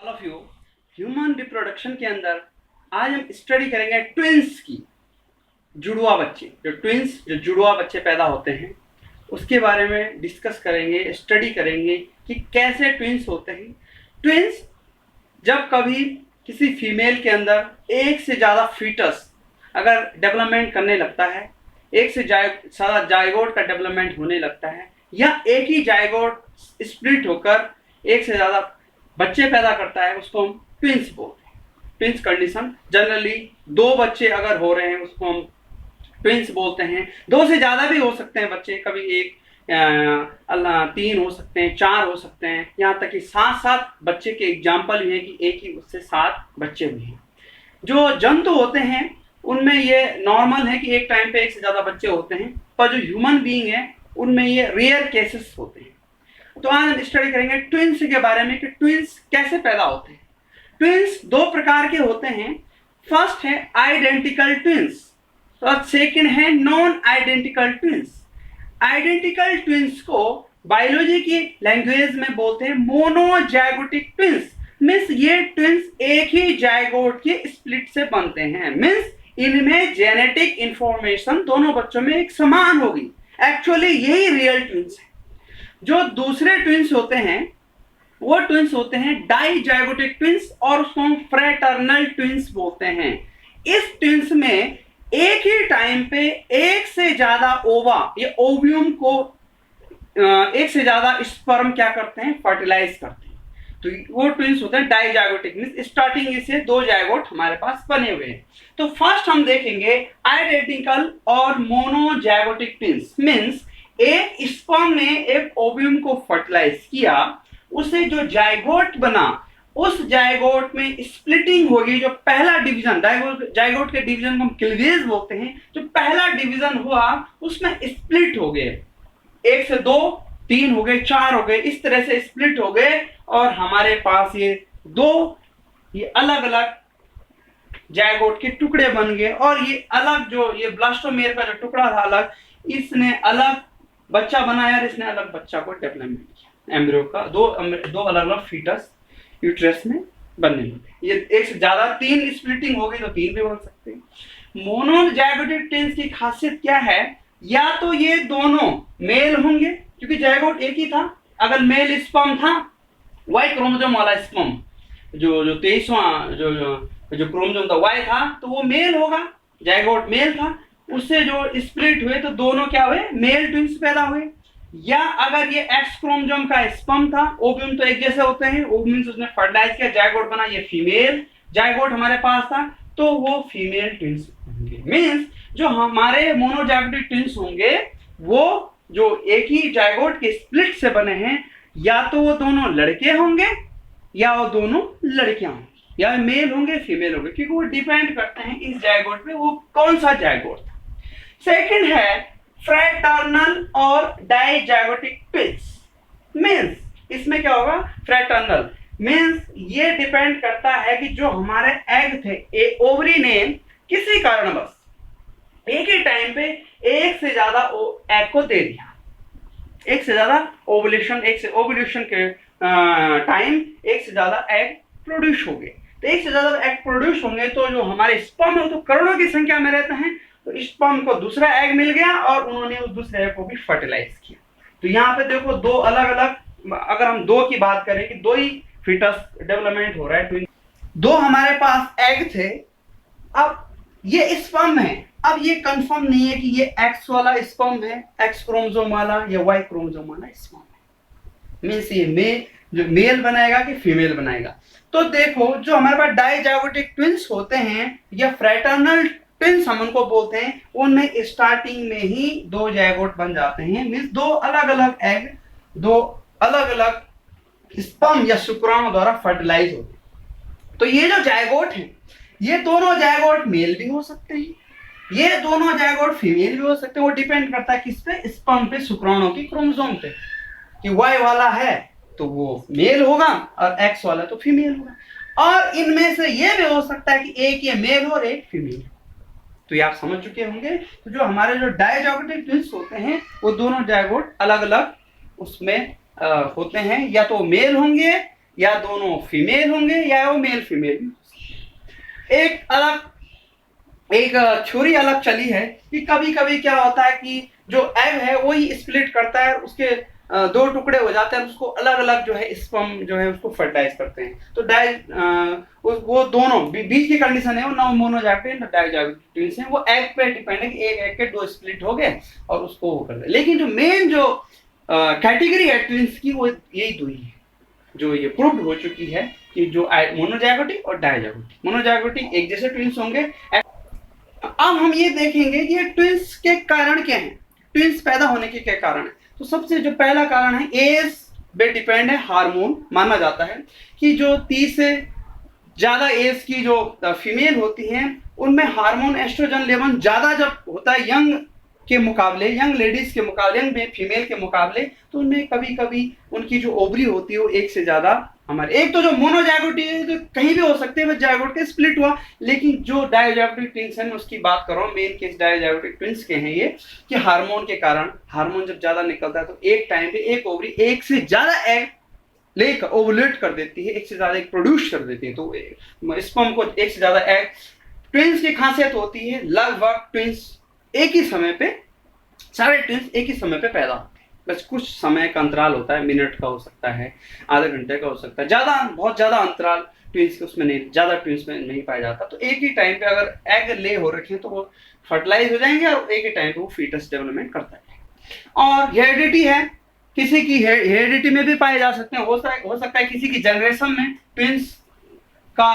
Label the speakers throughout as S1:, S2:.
S1: All of you. Human reproduction के अंदर आज हम स्टडी करेंगे ट्विंस की, जुड़वा बच्चे, जो जुड़वा बच्चे पैदा होते हैं उसके बारे में डिस्कस करेंगे, स्टडी करेंगे कि कैसे ट्विंस होते हैं। ट्विंस जब कभी किसी फीमेल के अंदर एक से ज़्यादा फीटस अगर डेवलपमेंट करने लगता है, एक से ज़्यादा जायगोट का डेवलपमेंट होने लगता है, या एक ही जायगोट स्प्लिट होकर एक से ज़्यादा बच्चे पैदा करता है, उसको हम ट्विंस बोलते हैं। ट्विंस कंडीशन जनरली दो बच्चे अगर हो रहे हैं उसको हम ट्विंस बोलते हैं। दो से ज़्यादा भी हो सकते हैं बच्चे, कभी एक तीन हो सकते हैं, चार हो सकते हैं, यहाँ तक कि 7 बच्चे के एग्जाम्पल भी है कि एक ही उससे 7 बच्चे भी हैं। जो जंतु होते हैं उनमें ये नॉर्मल है कि एक टाइम पे एक से ज़्यादा बच्चे होते हैं, पर जो ह्यूमन बीइंग है उनमें ये रेयर केसेस होते हैं। तो आज हम स्टडी करेंगे ट्विंस के बारे में कि ट्विंस कैसे पैदा होते हैं। ट्विंस दो प्रकार के होते हैं। फर्स्ट है आइडेंटिकल ट्विंस और सेकंड है non identical twins. Identical twins को बायोलॉजी की लैंग्वेज में बोलते हैं मोनोजाइगोटिक ट्विंस। मीन्स ये ट्विंस एक ही जाइगोट के स्प्लिट से बनते हैं। मीन्स इनमें जेनेटिक इंफॉर्मेशन दोनों बच्चों में एक समान होगी। एक्चुअली यही रियल ट्विंस है। जो दूसरे ट्विंस होते हैं वो ट्विंस होते हैं डाइजाइगोटिक ट्विंस और उसको हम फ्रेटर्नल ट्विंस बोलते हैं। इस ट्विंस में एक ही टाइम पे एक से ज्यादा ओवा या ओव्यूम को एक से ज्यादा स्पर्म क्या करते हैं, फर्टिलाइज करते हैं। तो वो ट्विंस होते हैं डाइजाइगोटिक। मींस स्टार्टिंग से 2 जाइगोट हमारे पास बने हुए हैं। तो फर्स्ट हम देखेंगे आइडेंटिकल और मोनोजाइगोटिक ट्विंस। मींस एक स्पर्म ने एक ओव्यूम को फर्टिलाइज किया, उससे जो जाइगोट बना उस जाइगोट में स्प्लिटिंग होगी। जो पहला डिवीजन, जाइगोट के डिवीजन को हम क्लीवेज बोलते हैं, जो पहला डिवीजन हुआ उसमें स्प्लिट हो गए, 1 से 2, 3 हो गए, 4 हो गए, इस तरह से स्प्लिट हो गए और हमारे पास ये अलग अलग जाइगोट के टुकड़े बन गए। और ये अलग जो ये ब्लास्टोमेर का जो टुकड़ा था अलग, इसने अलग बच्चा बनाया और इसने अलग बच्चा को डेवलपमेंट किया। एम्ब्रियो का दो अलग अलग फीटस यूट्रस में बनने लगे। ये एक से ज्यादा 3 स्प्लिटिंग हो गई तो 3 भी बन सकते हैं। मोनोजाइगोटिक ट्विंस की खासियत क्या है, या तो ये दोनों मेल होंगे क्योंकि जाइगोट एक ही था। अगर मेल स्पर्म था, वाई क्रोमोसोम वाला स्पर्म, जो 23वां जो क्रोमोसोम था वाई था, तो वो मेल होगा, जाइगोट मेल था। उससे जो स्प्लिट हुए तो दोनों क्या हुए, मेल ट्विंस पैदा हुए। या अगर ये एक्स क्रोमोसोम का स्पर्म था, ओव्यूम तो एक जैसे होते हैं, ओव्यूम से उसने फर्टिलाइज किया, जाइगोट बना, ये फीमेल जाइगोट हमारे पास था, तो वो फीमेल ट्विंस होंगे। मींस जो हमारे मोनोजाइगोटिक ट्विंस होंगे वो जो एक ही जाइगोट के स्प्लिट से बने हैं, या तो वो दोनों लड़के होंगे या वो दोनों लड़कियां होंगी, या मेल होंगे फीमेल होंगे, क्योंकि वो डिपेंड करते हैं इस जाइगोट पे वो कौन सा जाइगोट था। सेकंड है फ्रेटर्नल और डाइजाइगोटिक ट्विंस। मींस इसमें क्या होगा, फ्रेटर्नल मींस ये डिपेंड करता है कि जो हमारे एग थे, ओवरी ने किसी कारणवश एक ही टाइम पे एक से ज्यादा एग को दे दिया, एक से ज्यादा ओवुलेशन, एक से ओवुलेशन के टाइम एक से ज्यादा एग प्रोड्यूस हो गए। तो एक से ज्यादा एग प्रोड्यूस होंगे तो जो हमारे स्पर्म है तो करोड़ों की संख्या में रहते हैं, तो स्पर्म को दूसरा एग मिल गया और उन्होंने उस दूसरे एग को भी फर्टिलाइज किया। तो यहाँ पे देखो दो अलग अलग, अगर हम 2 की बात करें कि 2 ही फीटस डेवलपमेंट हो रहा है। 2 हमारे पास एग थे, अब ये स्पर्म है। अब ये कंफर्म नहीं है कि ये एक्स वाला स्पर्म है, एक्स क्रोमोसोम वाला, या वाई क्रोमोसोम वाला स्पर्म है। मींस ये जो मेल बनाएगा कि फीमेल बनाएगा। तो देखो जो हमारे पास डाइजाइगोटिक ट्विंस होते हैं या फ्रेटर्नल ट्विंस हम उनको बोलते हैं, उनमें स्टार्टिंग में ही 2 जाइगोट बन जाते हैं। मींस 2 अलग अलग एग 2 अलग अलग स्पर्म या शुक्राणु द्वारा फर्टिलाइज होते हैं। तो ये जो जाइगोट हैं, ये दोनों जाइगोट मेल भी हो सकते हैं, ये दोनों जाइगोट फीमेल भी हो सकते हैं। वो डिपेंड करता है किस पे, स्पर्म पे, शुक्राणु की क्रोमोसोम पे, कि वाई वाला है तो वो मेल होगा और एक्स वाला तो फीमेल होगा। और इनमें से ये भी हो सकता है कि एक ये मेल हो और एक फीमेल। तो ये आप समझ चुके होंगे। तो जो हमारे जो डाइजाइगोटिक ट्विंस होते हैं वो दोनों जाइगोट अलग अलग उसमें होते हैं, या तो मेल होंगे या दोनों फीमेल होंगे या वो मेल फीमेल भी। एक थ्योरी अलग चली है कि कभी कभी क्या होता है कि जो एग है वही स्प्लिट करता है, उसके दो टुकड़े हो जाते हैं, उसको अलग अलग जो है स्पर्म जो है उसको फर्टिलाइज करते हैं। तो वो दोनों बीच की कंडीशन है वो ना मोनोजाइगोटिक ना डाइजाइगोटिक ट्विंस हैं, वो एग पे डिपेंड है कि एक एग के दो स्प्लिट हो गए और उसको वो कर दे। लेकिन जो मेन जो कैटेगरी है ट्विंस की वो यही दो ही है जो ये प्रूव्ड हो चुकी है कि जो मोनोजाइगोटिक और डाइजाइगोटिक। मोनोजाइगोटिक एक जैसे ट्विंस होंगे। अब हम ये देखेंगे कि ये ट्विंस के कारण क्या हैं, ट्विंस पैदा होने के क्या कारण है। तो सबसे जो पहला कारण है एज पे डिपेंड है हार्मोन। माना जाता है कि जो 30 से ज्यादा एज की जो फीमेल होती हैं उनमें हार्मोन एस्ट्रोजन लेवल ज्यादा जब होता है यंग के मुकाबले, यंग लेडीज के मुकाबले, यंग फीमेल के मुकाबले, तो उनमें कभी कभी उनकी जो ओवरी होती है वो एक से ज्यादा हमारे, एक तो जो मोनोजाइगोटिक है तो कहीं भी हो सकते हैं, जाइगोट के स्प्लिट हुआ, लेकिन जो डाइजाइगोटिक ट्विंस हैं उसकी बात कर रहा हूँ। मेन केस डाइजाइगोटिक ट्विंस के हैं ये कि हार्मोन के कारण, हार्मोन जब ज्यादा निकलता है तो एक टाइम पे एक ओवरी एक से ज्यादा एग लेकर ओवुलेट कर देती है, एक से ज्यादा एग प्रोड्यूस कर देती है, तो स्पर्म को एक से ज्यादा एग। ट्विंस की खासियत होती है लगभग ट्विंस एक ही समय पे, सारे ट्विंस एक ही समय पे पैदा होते हैं, बस कुछ समय का अंतराल होता है, मिनट का हो सकता है, आधे घंटे का हो सकता है, ज्यादा बहुत ज्यादा अंतराल ट्विंस के उसमें नहीं, ज्यादा ट्विंस में नहीं पाया जाता। तो एक ही टाइम पे अगर एग ले हो रखे हैं तो वो फर्टिलाइज हो जाएंगे और एक ही टाइम पे वो फीटस डेवलपमेंट करता है। और हेरिडिटी है, किसी की हेरिडिटी में भी पाए जा सकते हैं, हो सकता है किसी की जनरेशन में ट्विंस का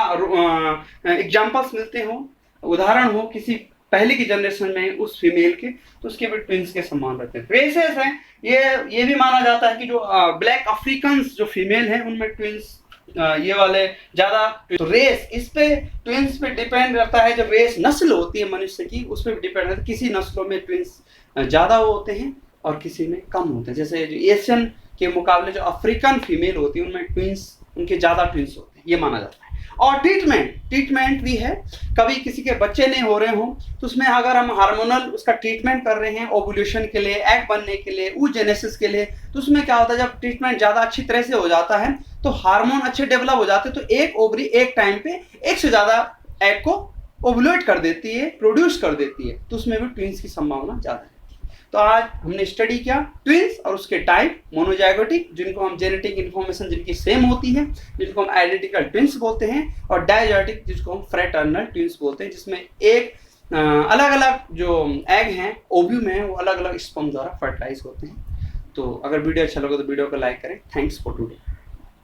S1: एग्जाम्पल्स मिलते हो, उदाहरण हो किसी पहले की जनरेशन में उस फीमेल के, तो उसके भी ट्विंस के समान रहते हैं। रेसेस हैं, ये भी माना जाता है कि जो ब्लैक अफ्रीकन जो फीमेल हैं उनमें ट्विंस ये वाले ज्यादा। तो रेस इस पे ट्विंस पे डिपेंड करता है, जब रेस नस्ल होती है मनुष्य की उस पर डिपेंड करता है, किसी नस्लों में ट्विंस ज्यादा होते हैं और किसी में कम होते हैं। जैसे जो एशियन के मुकाबले जो अफ्रीकन फीमेल होती है उनमें ट्विंस, उनके ज्यादा ट्विंस होते हैं, ये माना जाता है। और ट्रीटमेंट भी है, कभी किसी के बच्चे नहीं हो रहे हो तो उसमें अगर हम हार्मोनल उसका ट्रीटमेंट कर रहे हैं ओवुलेशन के लिए, एग बनने के लिए, oogenesis के लिए, तो उसमें क्या होता है जब ट्रीटमेंट ज्यादा अच्छी तरह से हो जाता है तो हार्मोन अच्छे डेवलप हो जाते हैं, तो एक ओवरी एक टाइम पे एक से ज्यादा एग को ओवुलेट कर देती है, प्रोड्यूस कर देती है, तो उसमें भी ट्विंस की संभावना ज्यादा है। तो आज हमने स्टडी किया ट्विंस और उसके टाइप, मोनोजाइगोटिक जिनको हम जेनेटिक इन्फॉर्मेशन जिनकी सेम होती है जिनको हम आइडेंटिकल ट्विंस बोलते हैं, और डायजाइगोटिक जिसको हम फ्रेटर्नल ट्विंस बोलते हैं, जिसमें एक अलग अलग जो एग हैं ओव्यूम है वो अलग अलग स्पर्म द्वारा फर्टिलाइज होते हैं। तो अगर वीडियो अच्छा लगे तो वीडियो को लाइक करें। Thanks for today.